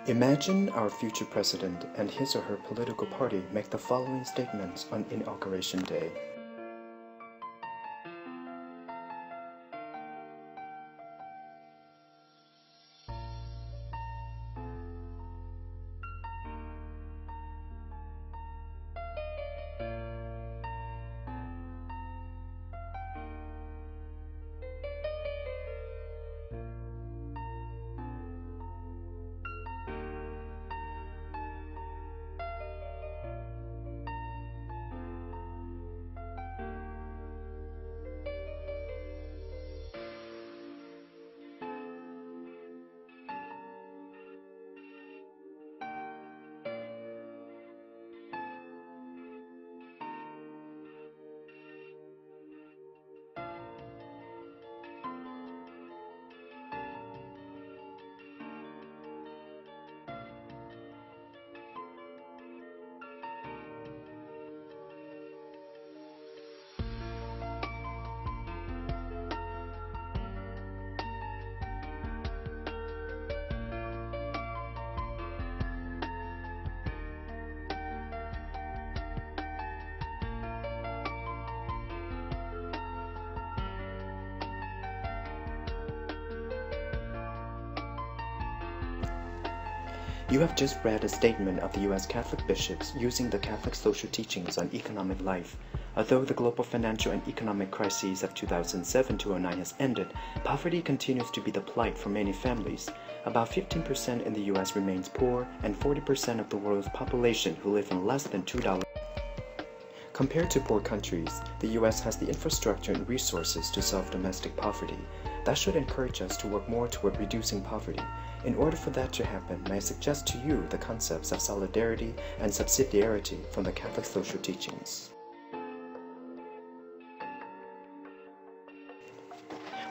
Imagine our future president and his or her political party make the following statements on Inauguration Day. You have just read a statement of the U.S. Catholic bishops using the Catholic social teachings on economic life. Although the global financial and economic crisis of 2007-2009 has ended, poverty continues to be the plight for many families. About 15% in the U.S. remains poor, and 40% of the world's population who live on less than $2. Compared to poor countries, the U.S. has the infrastructure and resources to solve domestic poverty. That should encourage us to work more toward reducing poverty. In order for that to happen, may I suggest to you the concepts of solidarity and subsidiarity from the Catholic social teachings.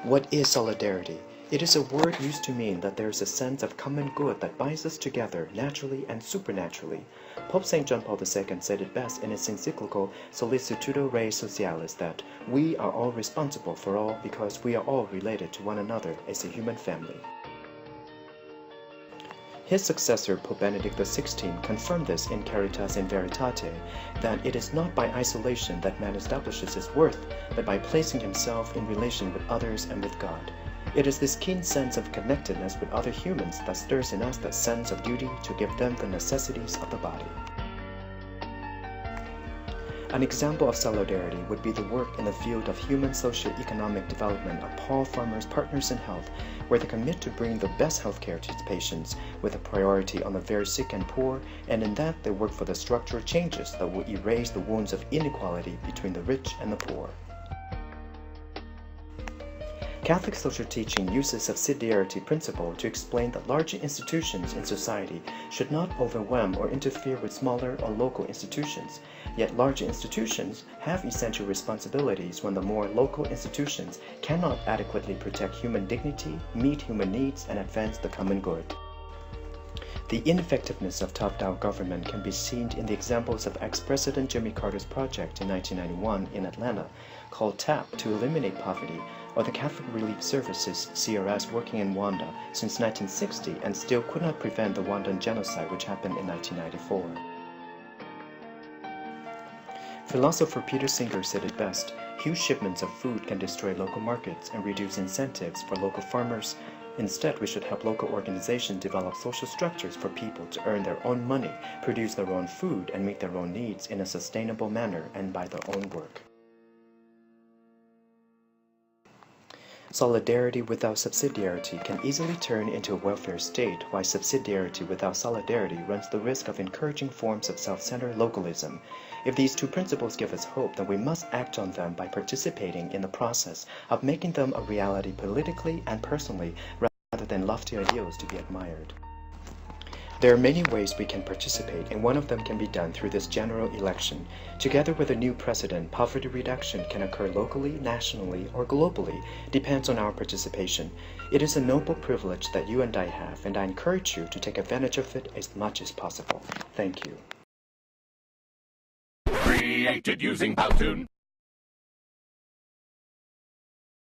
What is solidarity? It is a word used to mean that there is a sense of common good that binds us together naturally and supernaturally. Pope St. John Paul II said it best in his encyclical Solicitudo Rei Socialis that we are all responsible for all because we are all related to one another as a human family. His successor, Pope Benedict XVI, confirmed this in Caritas in Veritate, that it is not by isolation that man establishes his worth, but by placing himself in relation with others and with God. It is this keen sense of connectedness with other humans that stirs in us that sense of duty to give them the necessities of the body. An example of solidarity would be the work in the field of human socio-economic development of Paul Farmer's Partners in Health, where they commit to bring the best healthcare to its patients with a priority on the very sick and poor, and in that they work for the structural changes that will erase the wounds of inequality between the rich and the poor. Catholic social teaching uses subsidiarity principle to explain that larger institutions in society should not overwhelm or interfere with smaller or local institutions. Yet larger institutions have essential responsibilities when the more local institutions cannot adequately protect human dignity, meet human needs, and advance the common good. The ineffectiveness of top-down government can be seen in the examples of ex-President Jimmy Carter's project in 1991 in Atlanta, called TAP, to eliminate poverty, or the Catholic Relief Services (CRS) working in Rwanda since 1960 and still could not prevent the Rwandan genocide which happened in 1994. Philosopher Peter Singer said it best: huge shipments of food can destroy local markets and reduce incentives for local farmers. Instead, we should help local organizations develop social structures for people to earn their own money, produce their own food, and meet their own needs in a sustainable manner and by their own work. Solidarity without subsidiarity can easily turn into a welfare state, while subsidiarity without solidarity runs the risk of encouraging forms of self-centered localism. If these two principles give us hope, then we must act on them by participating in the process of making them a reality politically and personally, rather than lofty ideals to be admired. There are many ways we can participate, and one of them can be done through this general election. Together with a new president, poverty reduction can occur locally, nationally, or globally, depends on our participation. It is a noble privilege that you and I have, and I encourage you to take advantage of it as much as possible. Thank you. Created using Powtoon.